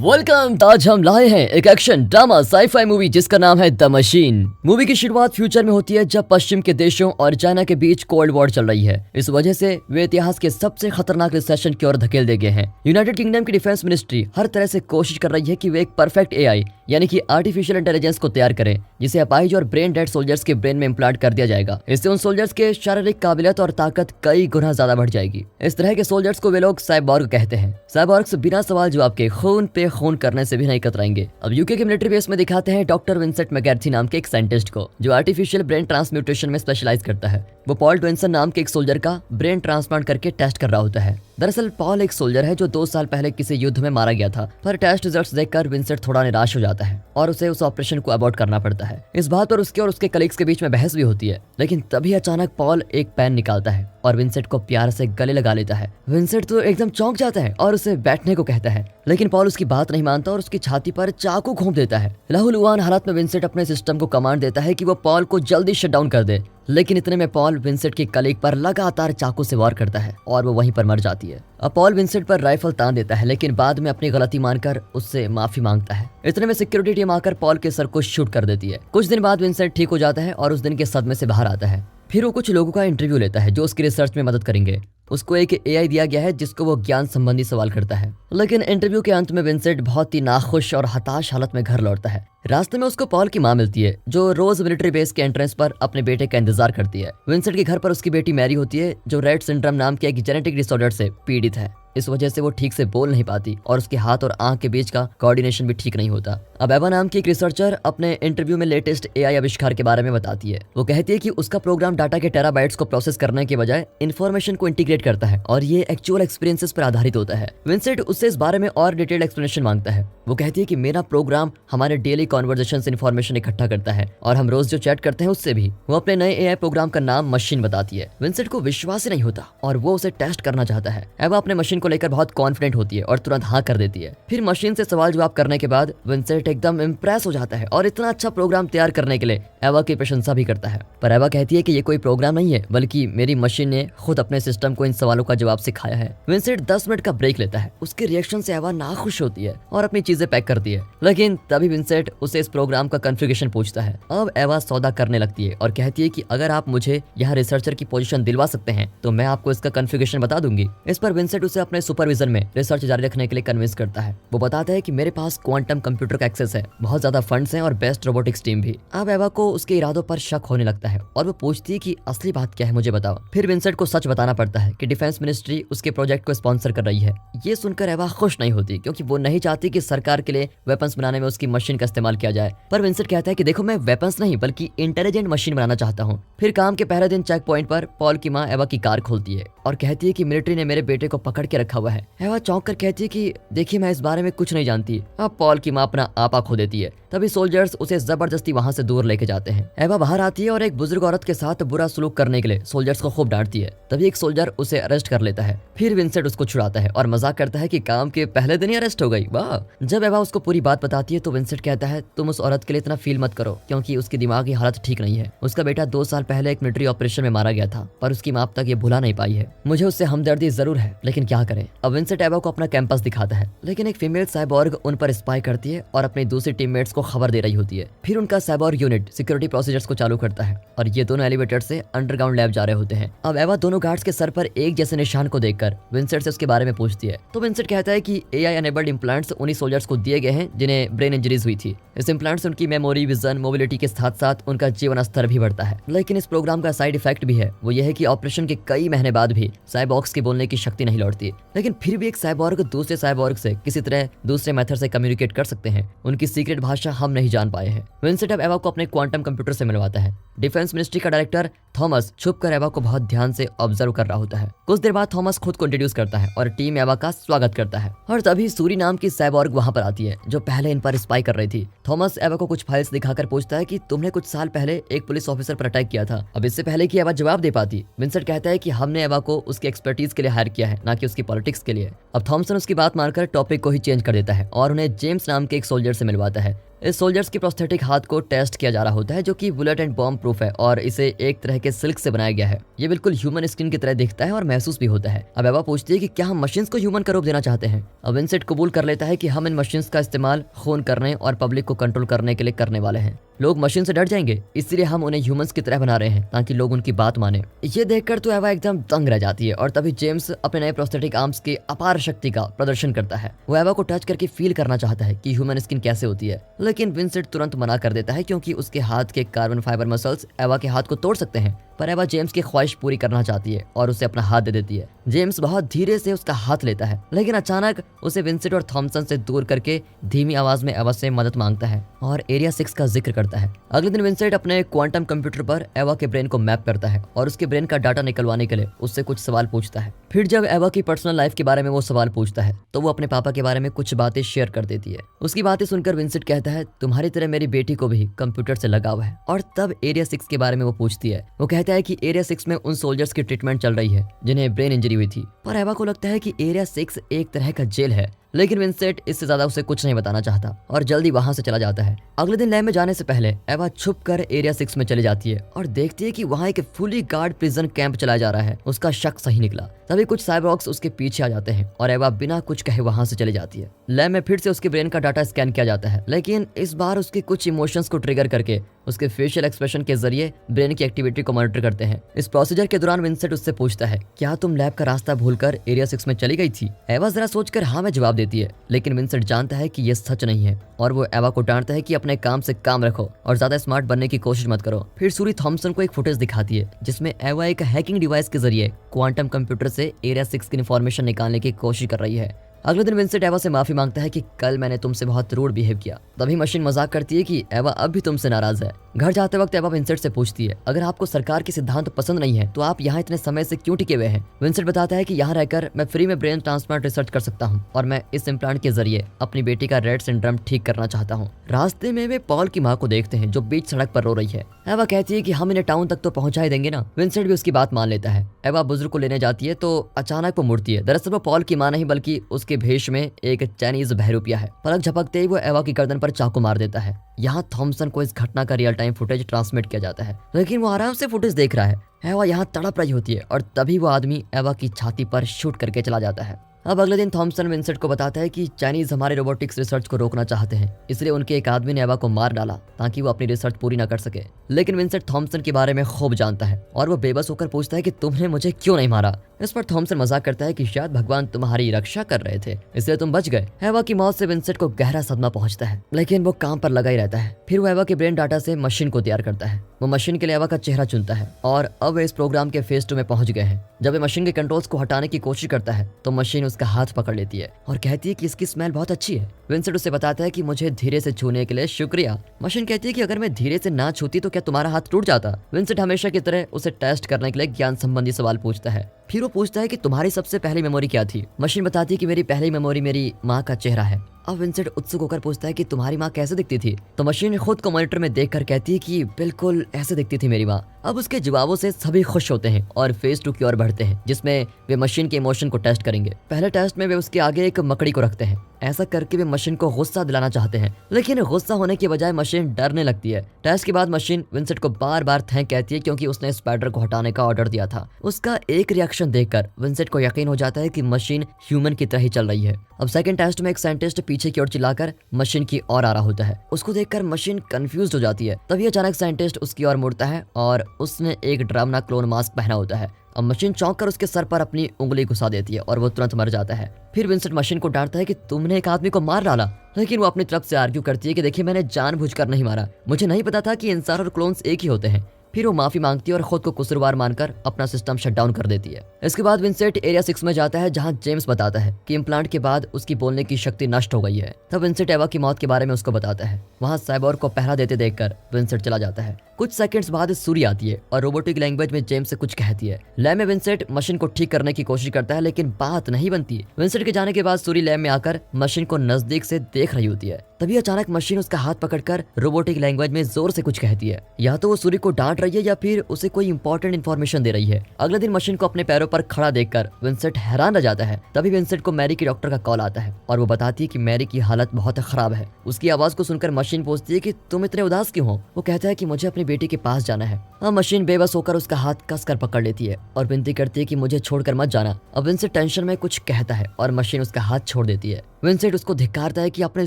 Welcome. आज हम लाए हैं एक एक्शन ड्रामा साईफाई मूवी जिसका नाम है द मशीन। मूवी की शुरुआत फ्यूचर में होती है जब पश्चिम के देशों और चाइना के बीच कोल्ड वॉर चल रही है। इस वजह से वे इतिहास के सबसे खतरनाक रिसेशन की ओर धकेल दे गए हैं। यूनाइटेड किंगडम की डिफेंस मिनिस्ट्री हर तरह से कोशिश कर रही है कि वे एक परफेक्ट एआई यानी कि आर्टिफिशियल इंटेलिजेंस को तैयार करें जिसे अपाहिज और ब्रेन डेड सोल्जर्स के ब्रेन में इम्प्लांट कर दिया जाएगा। इससे उन सोल्जर्स के शारीरिक काबिलियत और ताकत कई गुना ज्यादा बढ़ जाएगी। इस तरह के सोल्जर्स को वे लोग साइबॉर्ग कहते हैं। साइबॉर्ग्स बिना सवाल जवाब के खून पे खून करने से भी नहीं कतराएंगे। अब यूके के मिलिट्री बेस में दिखाते हैं डॉक्टर विंसेंट मैकगैर्थी नाम के एक साइंटिस्ट को जो आर्टिफिशियल ब्रेन ट्रांसम्यूटेशन में स्पेशलाइज करता है। वो पॉल ट्विंसन नाम के एक सोल्जर का ब्रेन ट्रांसप्लांट करके टेस्ट कर रहा होता है। दरअसल पॉल एक सोल्जर है जो 2 साल पहले किसी युद्ध में मारा गया था, पर टेस्ट रिजल्ट्स देखकर विंसेंट थोड़ा निराश हो जाता है और उसे उस ऑपरेशन को अबॉर्ट करना पड़ता है। इस बात पर उसके और उसके कलीग्स के बीच में बहस भी होती है, लेकिन तभी अचानक पॉल एक पेन निकालता है और विंसेंट को प्यार से गले लगा लेता है। विंसेंट तो एकदम चौंक जाता है और उसे बैठने को कहता है, लेकिन पॉल उसकी बात नहीं मानता और उसकी छाती पर चाकू घोंप देता है। लहूलुहान हालत में विंसेंट अपने सिस्टम को कमांड देता है कि वो पॉल को जल्दी शट डाउन कर दे, लेकिन इतने में पॉल विंसेंट की कलीग पर लगातार चाकू से वार करता है और वो वहीं पर मर जाती है। अब पॉल विंसेंट पर राइफल तान देता है, लेकिन बाद में अपनी गलती मानकर उससे माफी मांगता है। इतने में सिक्योरिटी टीम आकर पॉल के सर को शूट कर देती है। कुछ दिन बाद विंसेंट ठीक हो जाता है और उस दिन के सदमे से बाहर आता है। फिर वो कुछ लोगों का इंटरव्यू लेता है जो उसकी रिसर्च में मदद करेंगे। उसको एक एआई दिया गया है जिसको वो ज्ञान संबंधी सवाल करता है, लेकिन इंटरव्यू के अंत में विंसेंट बहुत ही नाखुश और हताश हालत में घर लौटता है। रास्ते में उसको पॉल की मां मिलती है जो रोज मिलिट्री बेस के एंट्रेंस पर अपने बेटे का इंतजार करती है। विंसेंट के घर पर उसकी बेटी मैरी होती है जो रेट सिंड्रोम नाम के एक जेनेटिक डिसऑर्डर से पीड़ित है। इस वजह से वो ठीक से बोल नहीं पाती और उसके हाथ और आंख के बीच का कोऑर्डिनेशन भी ठीक नहीं होता। अब एवा नाम की एक रिसर्चर अपने इंटरव्यू में लेटेस्ट एआई आविष्कार के बारे में बताती है। वो कहती है कि उसका प्रोग्राम डाटा के टेराबाइट्स को प्रोसेस करने के बजाय इन्फॉर्मेशन को इंटीग्रेट करता है और ये एक्चुअल एक्सपीरियंसेस पर आधारित होता है। विंसेंट उससे इस बारे में और डिटेल्ड एक्सप्लेनेशन मांगता है। वो कहती है कि मेरा प्रोग्राम हमारे डेली कॉन्वर्सेशन से इन्फॉर्मेशन इकट्ठा करता है और हम रोज जो चैट करते हैं उससे भी। वो अपने नए एआई प्रोग्राम का नाम मशीन बताती है। विंसेंट को विश्वास ही नहीं होता और वो उसे टेस्ट करना चाहता है। एवा अपने मशीन को लेकर बहुत कॉन्फिडेंट होती है और तुरंत हाँ कर देती है। फिर मशीन से सवाल जवाब करने के बाद विंसेंट एकदम इम्प्रेस हो जाता है और इतना अच्छा प्रोग्राम तैयार करने के लिए एवा की प्रशंसा भी करता है। पर एवा कहती है कि ये कोई प्रोग्राम नहीं है, बल्कि मेरी मशीन ने खुद अपने सिस्टम को इन सवालों का जवाब सिखाया है। विंसेंट 10 मिनट का ब्रेक लेता है। उसके रिएक्शन से एवा नाखुश होती है और अपनी चीजें पैक करती है, लेकिन तभी विंसेंट उसे इस प्रोग्राम का कॉन्फ़िगरेशन पूछता है। अब एवा सौदा करने लगती है और कहती है कि अगर आप मुझे यहाँ रिसर्चर की पोजीशन दिलवा सकते हैं तो मैं आपको इसका कॉन्फ़िगरेशन बता दूंगी। इस पर विंसेंट उसे अपने सुपरविजन में रिसर्च जारी रखने के लिए कन्विंस करता है। वो बताता है कि मेरे पास क्वांटम कंप्यूटर का एक्सेस है, बहुत ज्यादा फंड्स हैं और बेस्ट रोबोटिक्स टीम भी। अब एवा को उसके इरादों पर शक होने लगता है और वो पूछती है कि असली बात क्या है, मुझे बताओ। फिर विंसेंट को सच बताना पड़ता है कि डिफेंस मिनिस्ट्री उसके प्रोजेक्ट को स्पॉन्सर कर रही है। ये सुनकर एवा खुश नहीं होती क्योंकि वो नहीं चाहती कि सरकार के लिए वेपन्स बनाने में उसकी मशीन का इस्तेमाल किया जाए। पर विंसेंट कहता है कि देखो, मैं वेपन्स नहीं बल्कि इंटेलिजेंट मशीन बनाना चाहता हूँ। फिर काम के पहले दिन चेक पॉइंट पर पॉल की माँ एवा की कार खोलती है और कहती है कि मिलिट्री ने मेरे बेटे को पकड़ के रखा हुआ है। एवा चौंक कर कहती है कि देखिए, मैं इस बारे में कुछ नहीं जानती। अब पॉल की माँ अपना आपा खो देती है। तभी सोल्जर्स उसे जबरदस्ती वहां से दूर लेके जाते हैं। एवा बाहर आती है और एक बुजुर्ग औरत के साथ बुरा सलूक करने के लिए सोल्जर्स को खूब डांटती है। तभी एक सोल्जर उसे अरेस्ट कर लेता है। फिर विंसेंट उसको छुड़ाता है और मजाक करता है कि काम के पहले दिन ही अरेस्ट हो गई, वाह। जब एवा उसको पूरी बात बताती है तो विंसेंट कहता है, तुम उस औरत के लिए इतना फील मत करो क्योंकि उसकी दिमागी हालत ठीक नहीं है। उसका बेटा 2 साल पहले एक मिलिट्री ऑपरेशन में मारा गया था, पर उसकी माँ अब तक ये भुला नहीं पाई है। मुझे उससे हमदर्दी जरूर है, लेकिन क्या करें। अब विंसेंट एवा को अपना कैंपस दिखाता है, लेकिन एक फीमेल साइबॉर्ग उन पर स्पाई करती है और अपनी दूसरी टीममेट्स को खबर दे रही होती है। फिर उनका साइबॉर्ग यूनिट सिक्योरिटी प्रोसीजर्स को चालू करता है और ये दोनों एलिवेटर से अंडरग्राउंड लैब जा रहे होते हैं। अब एवा दोनों गार्ड्स के सर पर एक जैसे निशान को देखकर विंसेंट से उसके बारे में पूछती है, तो विंसेंट कहता है कि एआई एनेबल्ड इम्प्लांट्स उन्हीं सोल्जर्स को दिए गए हैं जिन्हें ब्रेन इंजरीज हुई थी। इस इम्प्लांट से उनकी मेमोरी, विजन, मोबिलिटी के साथ साथ उनका जीवन स्तर भी बढ़ता है। लेकिन इस प्रोग्राम का साइड इफेक्ट भी है, वो ये है कि ऑपरेशन के कई महीने बाद भी साइबॉर्ग्स के बोलने की शक्ति नहीं लौटती। लेकिन फिर भी एक साइबॉर्ग दूसरे साइबॉर्ग से किसी तरह दूसरे मेथड से कम्युनिकेट कर सकते हैं। उनकी सीक्रेट भाषा हम नहीं जान पाए हैं। विंसेंट अब एवा को अपने क्वांटम कंप्यूटर से मिलवाता है। डिफेंस मिनिस्ट्री का डायरेक्टर थॉमस छुपकर एवा को बहुत ध्यान से ऑब्जर्व कर रहा होता है। कुछ देर बाद थॉमस खुद को इंट्रोड्यूस करता है और टीम एवा का स्वागत करता है। और तभी सूरी नाम की साइबॉर्ग वहां पर आती है जो पहले इन पर स्पाई कर रही थी। थॉमस एवा को कुछ फाइल्स दिखाकर पूछता है कि तुमने कुछ साल पहले एक पुलिस ऑफिसर पर अटैक किया था। अब इससे पहले कि एवा जवाब दे पाती, विंसेंट कहता है कि हमने एवा को उसकी एक्सपर्टीज के लिए हायर किया है, ना कि उसकी पॉलिटिक्स के लिए। अब थॉमसन उसकी बात मानकर टॉपिक को ही चेंज कर देता है और उन्हें जेम्स नाम के एक सोल्जर से मिलवाता है इस सोल्जर्स के प्रोस्थेटिक हाथ को टेस्ट किया जा रहा होता है, जो कि बुलेट एंड बॉम्ब प्रूफ है और इसे एक तरह के सिल्क से बनाया गया है। ये बिल्कुल ह्यूमन स्किन की तरह दिखता है और महसूस भी होता है। अब एवा पूछती है कि क्या हम मशीन्स को ह्यूमन का रूप देना चाहते हैं। अब विंसेंट कबूल कर लेता है कि हम इन मशीन्स का इस्तेमाल खून करने और पब्लिक को कंट्रोल करने के लिए करने वाले हैं। लोग मशीन से डर जाएंगे, इसलिए हम उन्हें ह्यूमंस की तरह बना रहे हैं ताकि लोग उनकी बात माने। ये देखकर तो एवा एकदम दंग रह जाती है और तभी जेम्स अपने नए प्रोस्थेटिक आर्म्स की अपार शक्ति का प्रदर्शन करता है। वो एवा को टच करके फील करना चाहता है कि ह्यूमन स्किन कैसे होती है, लेकिन विंसेंट तुरंत मना कर देता है क्योंकि उसके हाथ के कार्बन फाइबर मसल्स एवा के हाथ को तोड़ सकते हैं। पर एवा जेम्स की ख्वाहिश पूरी करना चाहती है और उसे अपना हाथ दे देती है। जेम्स बहुत धीरे से उसका हाथ लेता है, लेकिन अचानक उसे विंसेंट और थॉमसन से दूर करके धीमी आवाज में एवा से मदद मांगता है और एरिया 6 का जिक्र करता है। अगले दिन विंसेंट अपने क्वांटम कंप्यूटर पर एवा के ब्रेन को मैप करता है और उसके ब्रेन का डाटा निकलवाने के लिए उससे कुछ सवाल पूछता है। फिर जब एवा की पर्सनल लाइफ के बारे में वो सवाल पूछता है तो वो अपने पापा के बारे में कुछ बातें शेयर कर देती है। उसकी बातें सुनकर विंसेंट कहता है, तुम्हारी तरह मेरी बेटी को भी कंप्यूटर से लगाव है। और तब एरिया 6 के बारे में वो पूछती है। वो कहता है कि एरिया 6 में उन सोल्जर्स की ट्रीटमेंट चल रही है जिन्हें ब्रेन इंजरी हुई थी। पर एवा को लगता है कि एरिया 6 एक तरह का जेल है, लेकिन विंसेंट इससे ज्यादा उसे कुछ नहीं बताना चाहता और जल्दी वहां से चला जाता है। अगले दिन लैब में जाने से पहले एवा छुप कर एरिया 6 में चली जाती है और देखती है कि वहां एक फुली गार्ड प्रिजन कैंप चलाया जा रहा है। उसका शक सही निकला। तभी कुछ साइबॉर्ग्स उसके पीछे आ जाते हैं और एवा बिना कुछ कहे वहां से चली जाती है। लैब में फिर से उसके ब्रेन का डाटा स्कैन किया जाता है, लेकिन इस बार उसके कुछ इमोशंस को ट्रिगर करके उसके फेशियल एक्सप्रेशन के जरिए ब्रेन की एक्टिविटी को मॉनिटर करते हैं। इस प्रोसीजर के दौरान विंसेंट उससे पूछता है, क्या तुम लैब का रास्ता भूलकर एरिया 6 में चली गई थी? एवा जरा सोचकर हाँ में जवाब देती है, लेकिन विंसेंट जानता है कि यह सच नहीं है और वो एवा को डांटता है कि अपने काम से काम रखो और ज्यादा स्मार्ट बनने की कोशिश मत करो। फिर सूरी थॉमसन को एक फुटेज दिखाती है जिसमें एवा एक हैकिंग डिवाइस के जरिए क्वांटम कंप्यूटर से एरिया 6 की इन्फॉर्मेशन निकालने की कोशिश कर रही है। अगले दिन विंसेंट एवा से माफी मांगता है कि कल मैंने तुमसे बहुत रूड बिहेव किया। तभी मशीन मजाक करती है कि एवा अब भी तुमसे नाराज है। घर जाते वक्त एवा विंसेंट से पूछती है, अगर आपको सरकार के सिद्धांत पसंद नहीं है तो आप यहाँ इतने समय से क्यों टिके हुए हैं? विंसेंट बताता है कि यहाँ रहकर मैं फ्री में ब्रेन ट्रांसप्लांट रिसर्च कर सकता हूँ और मैं इस इम्प्लांट के जरिए अपनी बेटी का रेड सिंड्रोम ठीक करना चाहता हूँ। रास्ते में वे पॉल की माँ को देखते हैं जो बीच सड़क पर रो रही है। एवा कहती है कि हम इन्हें टाउन तक तो पहुंचा ही देंगे ना। विंसेंट भी उसकी बात मान लेता है। एवा बुजुर्ग को लेने जाती है तो अचानक वो मुड़ती है। दरअसल वो पॉल की माँ नहीं बल्कि उसके भेष में एक चाइनीज बहरूपिया है। पलक झपकते ही वो एवा की गर्दन पर चाकू मार देता है। यहाँ थॉमसन को इस घटना का रियल टाइम फुटेज ट्रांसमिट किया जाता है, लेकिन वो आराम से फुटेज देख रहा है। एवा यहाँ तड़प रही होती है और तभी वो आदमी एवा की छाती पर शूट करके चला जाता है। अब अगले दिन थॉमसन विंसेंट को बताता है कि चाइनीज हमारे रोबोटिक्स रिसर्च को रोकना चाहते हैं, इसलिए उनके एक आदमी ने एवा को मार डाला ताकि वो अपनी रिसर्च पूरी न कर सके। लेकिन विंसेंट थॉमसन के बारे में खूब जानता है और वो बेबस होकर पूछता है कि तुमने मुझे क्यों नहीं मारा। इस पर थॉमसन मजाक करता है कि शायद भगवान तुम्हारी रक्षा कर रहे थे, इसलिए तुम बच गए। एवा की मौत से विंसेंट को गहरा सदमा पहुंचता है, लेकिन वो काम पर लगा ही रहता है। फिर वो एवा के ब्रेन डाटा से मशीन को तैयार करता है। वो मशीन के लिए एवा का चेहरा चुनता है और अब वे इस प्रोग्राम के फेज 2 में पहुंच गए हैं। जब वे मशीन के कंट्रोल्स को हटाने की कोशिश करता है तो मशीन उसका हाथ पकड़ लेती है और कहती है कि इसकी स्मेल बहुत अच्छी है। विंसेंट उसे बताता है कि मुझे धीरे से छूने के लिए शुक्रिया। मशीन कहती है कि अगर मैं धीरे से ना छूती तो क्या तुम्हारा हाथ टूट जाता? विंसेंट हमेशा की तरह उसे टेस्ट करने के लिए ज्ञान संबंधी सवाल पूछता है। फिर वो पूछता है कि तुम्हारी सबसे पहली मेमोरी क्या थी? मशीन बताती है कि मेरी पहली मेमोरी मेरी माँ का चेहरा है। अब विंसेंट उत्सुक होकर पूछता है कि तुम्हारी माँ कैसे दिखती थी? तो मशीन खुद को मॉनिटर में देखकर कहती है कि बिल्कुल ऐसे दिखती थी मेरी माँ। अब उसके जवाबों से सभी खुश होते हैं और फेज 2 की ओर बढ़ते हैं, जिसमें वे मशीन के इमोशन को टेस्ट करेंगे। पहले टेस्ट में वे उसके आगे एक मकड़ी को रखते हैं। ऐसा करके वे मशीन को गुस्सा दिलाना चाहते हैं, लेकिन गुस्सा होने की बजाय मशीन डरने लगती है। टेस्ट के बाद मशीन विंसेंट को बार बार थैंक कहती है क्योंकि उसने स्पाइडर को हटाने का ऑर्डर दिया था। उसका एक रिएक्शन देखकर विंसेंट को यकीन हो जाता है कि मशीन ह्यूमन की तरह ही चल रही है। अब सेकंड टेस्ट में एक साइंटिस्ट पीछे की ओर चिल्लाकर मशीन की ओर आ रहा होता है। उसको देखकर मशीन कंफ्यूज हो जाती है। तभी अचानक साइंटिस्ट उसकी ओर मुड़ता है और उसने एक ड्रामना क्लोन मास्क पहना होता है। अब मशीन चौंक कर उसके सर पर अपनी उंगली घुसा देती है और वो तुरंत मर जाता है। फिर विंसेंट मशीन को डांटता है कि तुमने एक आदमी को मार डाला, लेकिन वो अपनी तरफ से आर्ग्यू करती है कि देखिए मैंने जानबूझकर नहीं मारा, मुझे नहीं पता था कि इंसान और क्लोन्स एक ही होते हैं। फिर वो माफी मांगती है और खुद को कसूरवार मानकर अपना सिस्टम शट डाउन कर देती है। इसके बाद विंसेंट एरिया 6 में जाता है जहां जेम्स बताता है कि इम्प्लांट के बाद उसकी बोलने की शक्ति नष्ट हो गई है। तब विंसेंट एवा की मौत के बारे में उसको बताता है। वहां साइबोर्ग को पहरा देते देखकर विंसेंट चला जाता है। कुछ सेकंड्स बाद सूरी आती है और रोबोटिक लैंग्वेज में जेम्स से कुछ कहती है। लैब में विंसेंट मशीन को ठीक करने की कोशिश करता है, लेकिन बात नहीं बनती। विंसेंट के जाने के बाद सूरी लैब में आकर मशीन को नजदीक से देख रही होती है। तभी अचानक मशीन उसका हाथ पकड़कर रोबोटिक लैंग्वेज में जोर से कुछ कहती है। या तो वो सूरी को डांट रही है या फिर उसे कोई इंपॉर्टेंट इन्फॉर्मेशन दे रही है। अगले दिन मशीन को अपने पैरों पर खड़ा देखकर विंसेंट हैरान रह जाता है। तभी विंसेंट को मैरी के डॉक्टर का कॉल आता है और वो बताती है कि मैरी की हालत बहुत खराब है। उसकी आवाज को सुनकर मशीन पूछती है कि तुम इतने उदास क्यों हो। वो कहता है कि मुझे अपनी बेटी के पास जाना है। मशीन बेबस होकर उसका हाथ कसकर पकड़ लेती है और विनती करती है कि मुझे छोड़कर मत जाना। अब विंसेंट टेंशन में कुछ कहता है और मशीन उसका हाथ छोड़ देती है। विंसेंट उसको धिक्कारता है कि अपने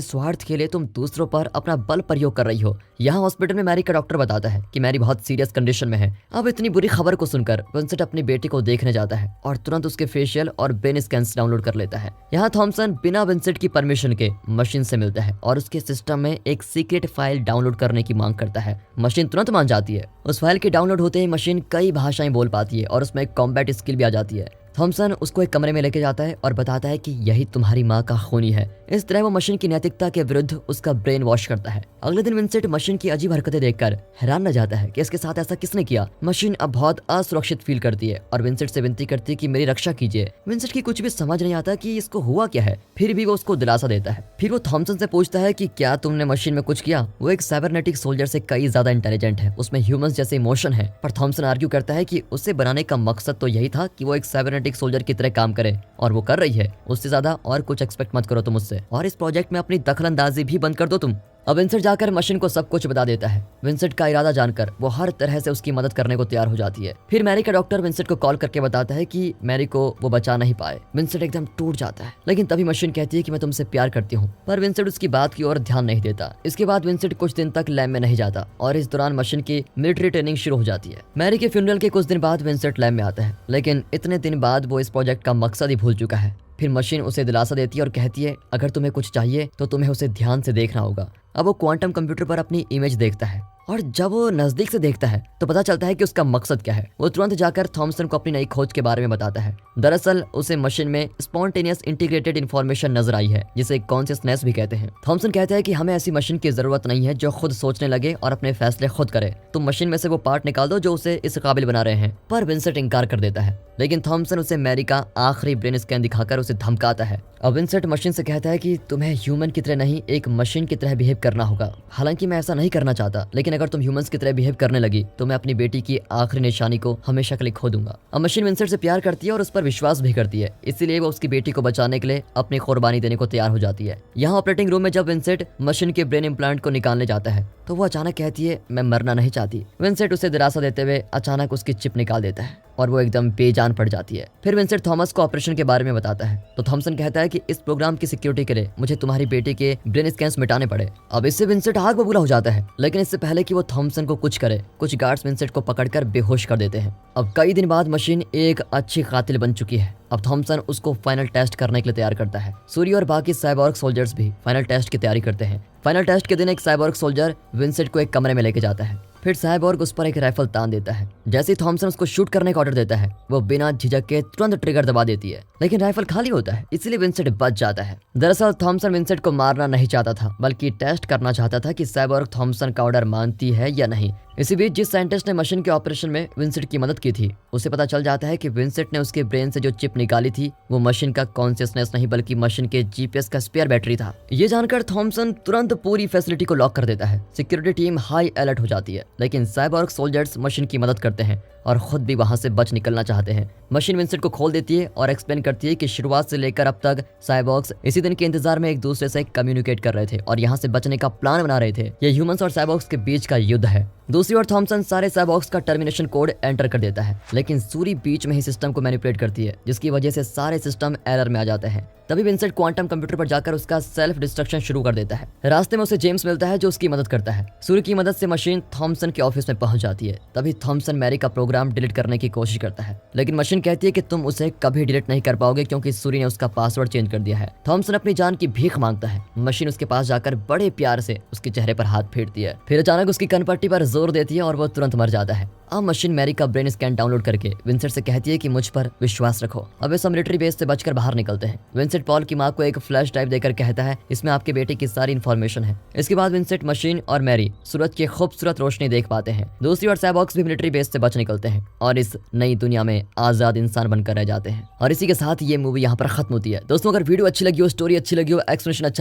स्वार्थ के लिए तुम दूसरों पर अपना बल प्रयोग कर रही हो। यहाँ हॉस्पिटल में मैरी का डॉक्टर बताता है कि मैरी बहुत सीरियस कंडीशन में है। अब इतनी बुरी खबर को सुनकर विंसेंट अपनी बेटी को देखने जाता है और तुरंत उसके फेशियल और ब्रेन स्कैन्स डाउनलोड कर लेता है। यहाँ थॉमसन बिना विंसेंट की परमिशन के मशीन से मिलता है और उसके सिस्टम में एक सीक्रेट फाइल डाउनलोड करने की मांग करता है। मशीन तुरंत मान जाती है। उस फाइल के डाउनलोड होते ही मशीन कई भाषाएं बोल पाती है और उसमें कॉम्बैट स्किल भी आ जाती है। थॉमसन उसको एक कमरे में लेके जाता है और बताता है कि यही तुम्हारी माँ का खूनी है। इस तरह वो मशीन की नैतिकता के विरुद्ध उसका ब्रेन वॉश करता है। अगले दिन विंसेंट मशीन की अजीब हरकतें देखकर हैरान रह जाता है कि इसके साथ ऐसा किसने किया। मशीन अब बहुत असुरक्षित फील करती है और विंसेंट से विनती करती है कि मेरी रक्षा कीजिए। विंसेंट की कुछ भी समझ नहीं आता कि इसको हुआ क्या है, फिर भी वो उसको दिलासा देता है। फिर वो थॉमसन से पूछता है कि क्या तुमने मशीन में कुछ किया। वो एक साइबरनेटिक सोल्जर से कई ज्यादा इंटेलिजेंट है, उसमें ह्यूमंस जैसे इमोशन है। पर थॉमसन आर्ग्यू करता है कि उसे बनाने का मकसद तो यही था कि वो एक साइबरनेटिक सोल्जर की तरह काम करे और वो कर रही है। उससे ज्यादा और कुछ एक्सपेक्ट मत करो तुम मुझसे, और इस प्रोजेक्ट में अपनी दखलंदाजी भी बंद कर दो तुम। अब विंसेंट जाकर मशीन को सब कुछ बता देता है। विंसेंट का इरादा जानकर वो हर तरह से उसकी मदद करने को तैयार हो जाती है। फिर मैरी का डॉक्टर विंसेंट को कॉल करके बताता है कि मैरी को वो बचा नहीं पाए। विंसेंट एकदम टूट जाता है, लेकिन तभी मशीन कहती है कि मैं तुमसे प्यार करती हूँ। पर विंसेंट उसकी बात की ओर ध्यान नहीं देता। इसके बाद विंसेंट कुछ दिन तक लैब में नहीं जाता और इस दौरान मशीन की मिलिट्री ट्रेनिंग शुरू हो जाती है। मैरी के फ्यूनरल के कुछ दिन बाद विंसेंट लैब में आता है, लेकिन इतने दिन बाद वो इस प्रोजेक्ट का मकसद ही भूल चुका है। फिर मशीन उसे दिलासा देती है और कहती है अगर तुम्हें कुछ चाहिए तो तुम्हें उसे ध्यान से देखना होगा। अब वो क्वांटम कंप्यूटर पर अपनी इमेज देखता है और जब वो नजदीक से देखता है तो पता चलता है कि उसका मकसद क्या है। वो तुरंत जाकर थॉमसन को अपनी नई खोज के बारे में बताता है। दरअसल उसे मशीन में स्पॉन्टेनियस इंटीग्रेटेड इंफॉर्मेशन नजर आई है, जिसे कॉन्शियसनेस भी कहते हैं। थॉमसन कहता है कि हमें ऐसी मशीन की जरूरत नहीं है जो खुद सोचने लगे और अपने फैसले खुद करे। तुम मशीन में से वो पार्ट निकाल दो जो उसे इस काबिल बना रहे हैं। पर विंसेंट इनकार कर देता है, लेकिन थॉमसन उसे मैरी का आखिरी ब्रेन स्कैन दिखाकर उसे धमकाता है। अब विंसेंट मशीन से कहता है कि तुम्हें ह्यूमन की तरह नहीं एक मशीन की तरह बिहेव करना होगा। हालांकि मैं ऐसा नहीं करना चाहता, लेकिन अगर तुम ह्यूमंस की तरह बिहेव करने लगी तो मैं अपनी बेटी की आखिरी निशानी को हमेशा के लिए खो दूंगा। अब मशीन विंसेंट से प्यार करती है और उस पर विश्वास भी करती है, इसीलिए वो उसकी बेटी को बचाने के लिए अपनी कुर्बानी देने को तैयार हो जाती है। यहाँ ऑपरेटिंग रूम में जब विंसेंट मशीन के ब्रेन इम्प्लांट को निकालने जाता है तो वो अचानक कहती है मैं मरना नहीं चाहती। विंसेंट उसे दिलासा देते हुए अचानक उसकी चिप निकाल देता है और वो एकदम बेजान पड़ जाती है। फिर विंसेंट थॉमस को ऑपरेशन के बारे में बताता है तो थॉमसन कहता है कि इस प्रोग्राम की सिक्योरिटी के लिए मुझे तुम्हारी बेटी के ब्रेन स्कैन्स मिटाने पड़े। अब इससे विंसेंट आग बबूला हो जाता है, लेकिन इससे पहले कि वो थॉमसन को कुछ करे, कुछ गार्ड्स विंसेंट को पकड़कर बेहोश कर देते हैं। अब कई दिन बाद मशीन एक अच्छी कातिल बन चुकी है। अब थॉमसन उसको फाइनल टेस्ट करने के लिए तैयार करता है। सूरी और बाकी साइबॉर्ग सोल्जर्स भी फाइनल टेस्ट की तैयारी करते हैं। फाइनल टेस्ट के दिन एक साइबॉर्ग सोल्जर विंसेंट को एक कमरे में लेके जाता है। फिर साइबॉर्ग उस पर एक राइफल तान देता है। जैसे ही थॉमसन उसको शूट करने का ऑर्डर देता है वो बिना झिझक के तुरंत ट्रिगर दबा देती है, लेकिन राइफल खाली होता है, इसलिए विंसेंट बच जाता है। दरअसल थॉमसन विंसेंट को मारना नहीं चाहता था, बल्कि टेस्ट करना चाहता था कि साइबॉर्ग थॉमसन का ऑर्डर मानती है या नहीं। इसी बीच जिस साइंटिस्ट ने मशीन के ऑपरेशन में विंसेंट की मदद की थी उसे पता चल जाता है कि विंसेंट ने उसके ब्रेन से जो चिप निकाली थी वो मशीन का कॉन्शियसनेस नहीं बल्कि मशीन के जीपीएस का स्पेयर बैटरी था। ये जानकर थॉमसन तुरंत पूरी फैसिलिटी को लॉक कर देता है। सिक्योरिटी टीम हाई अलर्ट हो जाती है, लेकिन साइबॉर्ग सोल्जर्स मशीन की मदद करते हैं और खुद भी वहां से बच निकलना चाहते हैं। मशीन विंसेंट को खोल देती है और एक्सप्लेन करती है कि शुरुआत से लेकर अब तक साइबॉर्ग्स इसी दिन के इंतजार में एक दूसरे से कम्युनिकेट कर रहे थे और यहाँ से बचने का प्लान बना रहे थे। ये ह्यूमंस और साइबॉर्ग्स के बीच का युद्ध है। दूसरी ओर थॉमसन सारे साइबॉर्ग्स का टर्मिनेशन कोड एंटर कर देता है, लेकिन सूरी बीच में ही सिस्टम को मैनिपुलेट करती है, जिसकी वजह से सारे सिस्टम एरर में आ जाते हैं। तभी विंसेंट क्वांटम कंप्यूटर पर जाकर उसका सेल्फ डिस्ट्रक्शन शुरू कर देता है। रास्ते में उसे जेम्स मिलता है जो उसकी मदद करता है। सूर्य की मदद से मशीन थॉमसन के ऑफिस में पहुंच जाती है। तभी थॉमसन मैरी का प्रोग्राम डिलीट करने की कोशिश करता है, लेकिन मशीन कहती है कि तुम उसे कभी डिलीट नहीं कर पाओगे क्योंकि सूर्य ने उसका पासवर्ड चेंज कर दिया है। थॉमसन अपनी जान की भीख मांगता है। मशीन उसके पास जाकर बड़े प्यार से उसके चेहरे पर हाथ फेरती है, फिर अचानक उसकी कनपट्टी पर जोर देती है और वो तुरंत मर जाता है। अब मशीन मैरी का ब्रेन स्कैन डाउनलोड करके विंसेंट से कहती है कि मुझ पर विश्वास रखो। अब वे सब मिलिट्री बेस से बचकर बाहर निकलते हैं। विंसेंट पॉल की मां को एक फ्लैश ड्राइव देकर कहता है इसमें आपके बेटे की सारी इन्फॉर्मेशन है। इसके बाद विंसेंट, मशीन और मैरी सूरज की खूबसूरत रोशनी देख पाते हैं। दूसरी ओर साइबॉर्ग्स भी मिलिट्री बेस से बच निकलते हैं और इस नई दुनिया में आजाद इंसान बनकर रह जाते हैं। और इसी के साथ ये मूवी यहाँ पर खत्म होती है। दोस्तों अगर वीडियो अच्छी लगी हो, स्टोरी अच्छी लगी हो, एक्सप्लेनेशन अच्छा